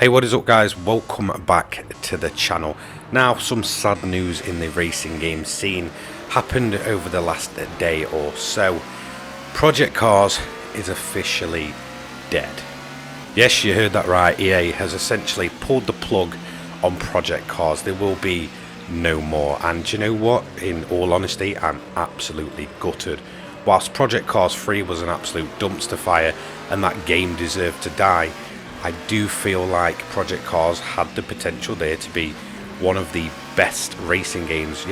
Hey, what is up guys? Welcome back to the channel. Now, some sad news in the racing game scene happened over the last day or so. Project Cars is officially dead. Yes, you heard that right. EA has essentially pulled the plug on Project Cars. There will be no more. And you know what? In all honesty, I'm absolutely gutted. Whilst Project Cars 3 was an absolute dumpster fire and that game deserved to die, I do feel like Project Cars had the potential there to be one of the best racing games,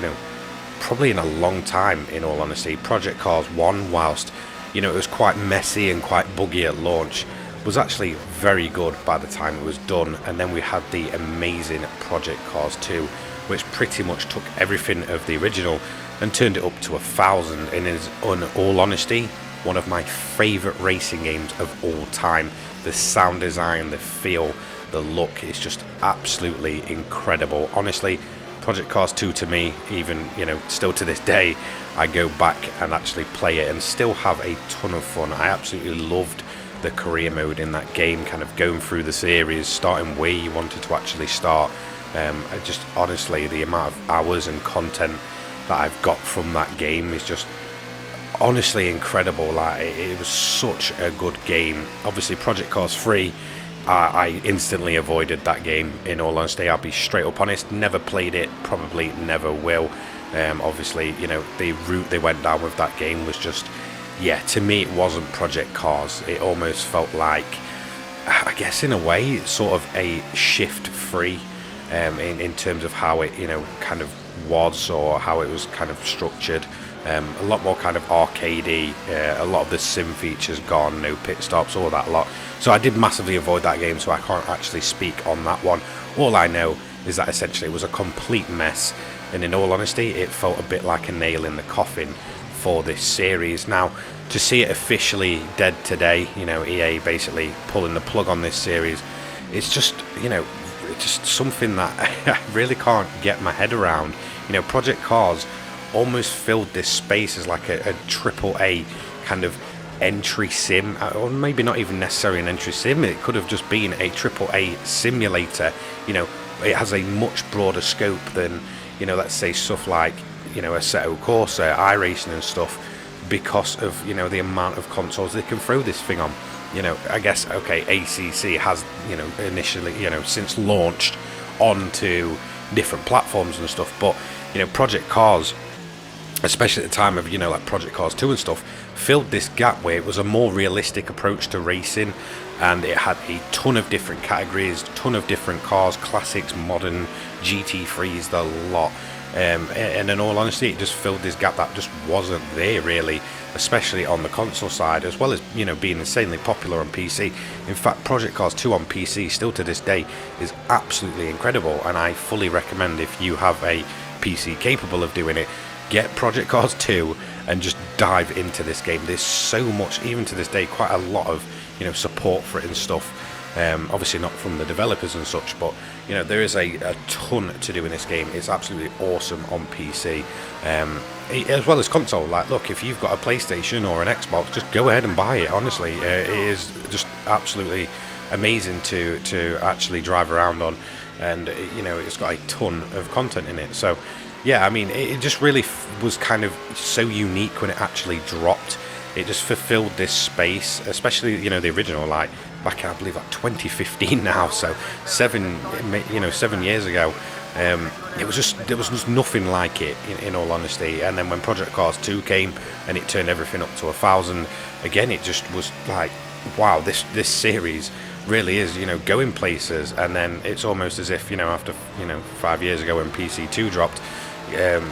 probably in a long time, in all honesty. Project Cars 1, whilst, it was quite messy and quite buggy at launch, was actually very good by the time it was done. And then we had the amazing Project Cars 2, which pretty much took everything of the original and turned it up to 1,000, and is, in all honesty, one of my favourite racing games of all time. The sound design, the feel, the look is just absolutely incredible. Honestly, Project Cars 2 to me, even, still to this day, I go back and actually play it and still have a ton of fun. I absolutely loved the career mode in that game, kind of going through the series, starting where you wanted to actually start. Just honestly, the amount of hours and content that I've got from that game is just honestly incredible. Like, it was such a good game. Obviously, Project Cars 3, I instantly avoided that game, in all honesty. I'll be straight up honest, never played it, probably never will. Obviously, the route they went down with that game was just, to me it wasn't Project Cars. It almost felt like, I guess in a way, sort of a shift free in terms of how it kind of was, or how it was kind of structured. A lot more kind of arcadey, a lot of the sim features gone, no pit stops, all that lot. So I did massively avoid that game, so I can't actually speak on that one. All I know is that essentially it was a complete mess, and in all honesty, it felt a bit like a nail in the coffin for this series. Now, to see it officially dead today, EA basically pulling the plug on this series, it's just, it's just something that I really can't get my head around. Project Cars almost filled this space as like a triple A kind of entry sim, or maybe not even necessarily an entry sim. It could have just been a triple A simulator. It has a much broader scope than, let's say stuff like, Assetto Corsa, iRacing and stuff, because of, the amount of consoles they can throw this thing on. I guess, okay, ACC has, initially, since launched onto different platforms and stuff, but, Project Cars, especially at the time of, like Project Cars 2 and stuff, filled this gap where it was a more realistic approach to racing, and it had a ton of different categories, ton of different cars, classics, modern, GT3s, the lot. And in all honesty, it just filled this gap that just wasn't there really, especially on the console side, as well as being insanely popular on PC. In fact, Project Cars 2 on PC still to this day is absolutely incredible, and I fully recommend, if you have a PC capable of doing it, get Project Cars 2 and just dive into this game. There's so much, even to this day, quite a lot of support for it and stuff. Obviously not from the developers and such, but there is a ton to do in this game. It's absolutely awesome on PC, as well as console. Like, look, if you've got a PlayStation or an Xbox, just go ahead and buy it. Honestly, it is just absolutely amazing to actually drive around on, and it's got a ton of content in it. So yeah, I mean, it just really was kind of so unique when it actually dropped. It just fulfilled this space, especially the original, like back in, I believe, like 2015 now, so 7 years ago. It was just, there was just nothing like it, in all honesty. And then when Project Cars 2 came and it turned everything up to 1,000, again, it just was like, wow, this series really is going places. And then it's almost as if after 5 years ago when PC2 dropped, and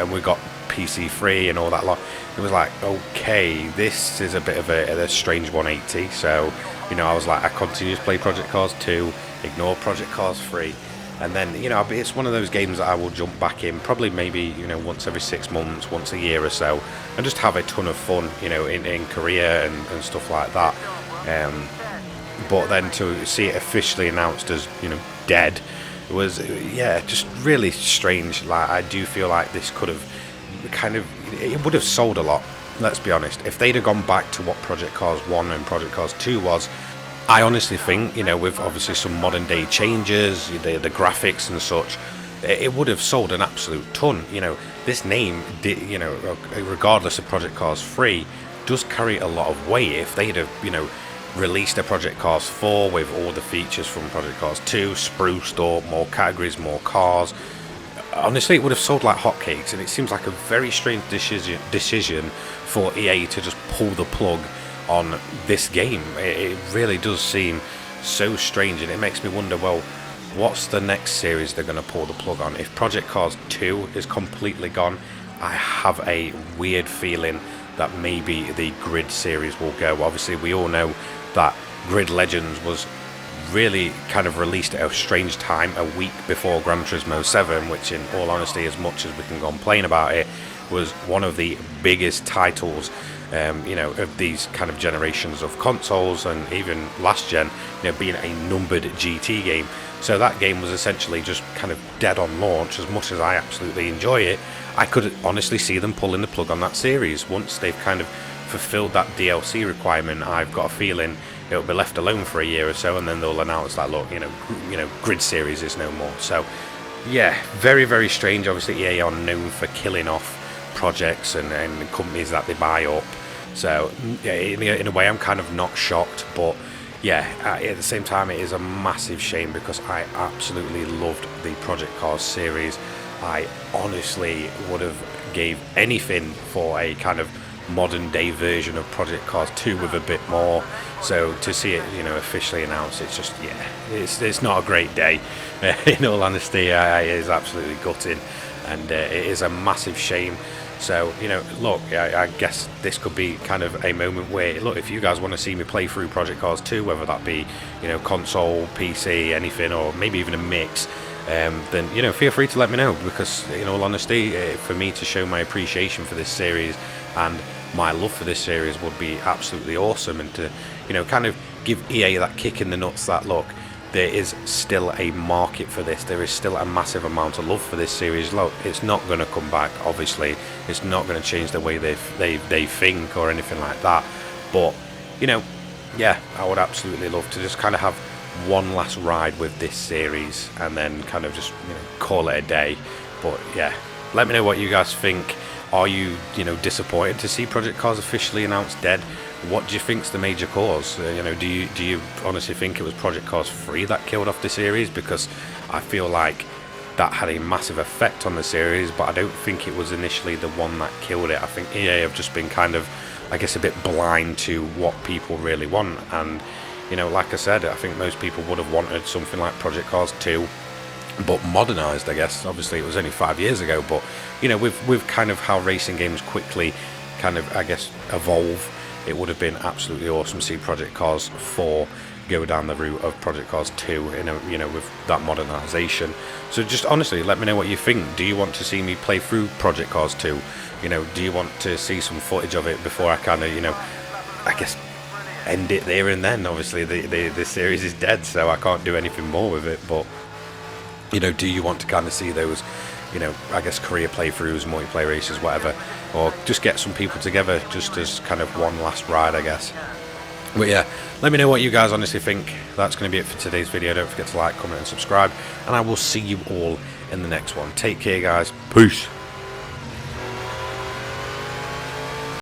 we got PC3 and all that lot, it was like, okay, this is a bit of a strange 180. So I was like, I continue to play Project Cars 2, ignore Project Cars 3, and then it's one of those games that I will jump back in, probably maybe once every 6 months, once a year or so, and just have a ton of fun in Korea and stuff like that. But then to see it officially announced as dead, it was just really strange. Like, I do feel like this could have it would have sold a lot, let's be honest. If they'd have gone back to what Project Cars 1 and Project Cars 2 was, I honestly think, you know, with obviously some modern day changes, the graphics and such, it would have sold an absolute ton. You know, this name, you know, regardless of Project Cars 3, does carry a lot of weight. If they'd have, you know, released a Project Cars 4 with all the features from Project Cars 2, spruced up, more categories, more cars, honestly, it would have sold like hotcakes. And it seems like a very strange decision for EA to just pull the plug on this game. It really does seem so strange, and it makes me wonder, well, what's the next series they're going to pull the plug on? If Project Cars 2 is completely gone, I have a weird feeling that maybe the Grid series will go. Obviously, we all know that Grid Legends was really kind of released at a strange time, a week before Gran Turismo 7, which in all honesty, as much as we can complain about it, was one of the biggest titles, you know, of these kind of generations of consoles, and even last gen, you know, being a numbered GT game. So that game was essentially just kind of dead on launch. As much as I absolutely enjoy it, I could honestly see them pulling the plug on that series. Once they've kind of fulfilled that DLC requirement, I've got a feeling it'll be left alone for a year or so, and then they'll announce that, look, you know, Grid series is no more. So yeah, very, very strange. Obviously EA are known for killing off projects and companies that they buy up. So yeah, in a way, I'm kind of not shocked, but yeah, at the same time, it is a massive shame because I absolutely loved the Project Cars series. I honestly would have gave anything for a kind of modern day version of Project Cars 2 with a bit more. So to see it, you know, officially announced, it's just, yeah, it's not a great day. In all honesty, it is absolutely gutting, and it is a massive shame. So, you know, look, I guess this could be kind of a moment where, look, if you guys want to see me play through Project Cars 2, whether that be, you know, console, PC, anything, or maybe even a mix, then, you know, feel free to let me know, because, in all honesty, for me to show my appreciation for this series and my love for this series would be absolutely awesome, and to, you know, kind of give EA that kick in the nuts that, look, there is still a market for this. There is still a massive amount of love for this series. Look, it's not going to come back, obviously. It's not going to change the way they think or anything like that. But, you know, yeah, I would absolutely love to just kind of have one last ride with this series and then kind of just, you know, call it a day. But yeah, let me know what you guys think. Are you, you know, disappointed to see Project Cars officially announced dead? What do you think's the major cause? You know, do you honestly think it was Project Cars 3 that killed off the series? Because I feel like that had a massive effect on the series, but I don't think it was initially the one that killed it. I think EA have just been kind of, I guess, a bit blind to what people really want. And, you know, like I said, I think most people would have wanted something like Project Cars 2, but modernised, I guess. Obviously, it was only 5 years ago, but, you know, with kind of how racing games quickly kind of, I guess, evolve, it would have been absolutely awesome to see Project Cars 4 go down the route of Project Cars 2, you know, with that modernisation. So just honestly, let me know what you think. Do you want to see me play through Project Cars 2? You know, do you want to see some footage of it before I kind of, you know, I guess, end it there and then? Obviously, the series is dead, so I can't do anything more with it. But, you know, do you want to kind of see those, you know, I guess career playthroughs, multiplayer races, whatever, or just get some people together just as kind of one last ride, I guess. But yeah, let me know what you guys honestly think. That's going to be it for today's video. Don't forget to like, comment and subscribe, and I will see you all in the next one. Take care, guys. Peace.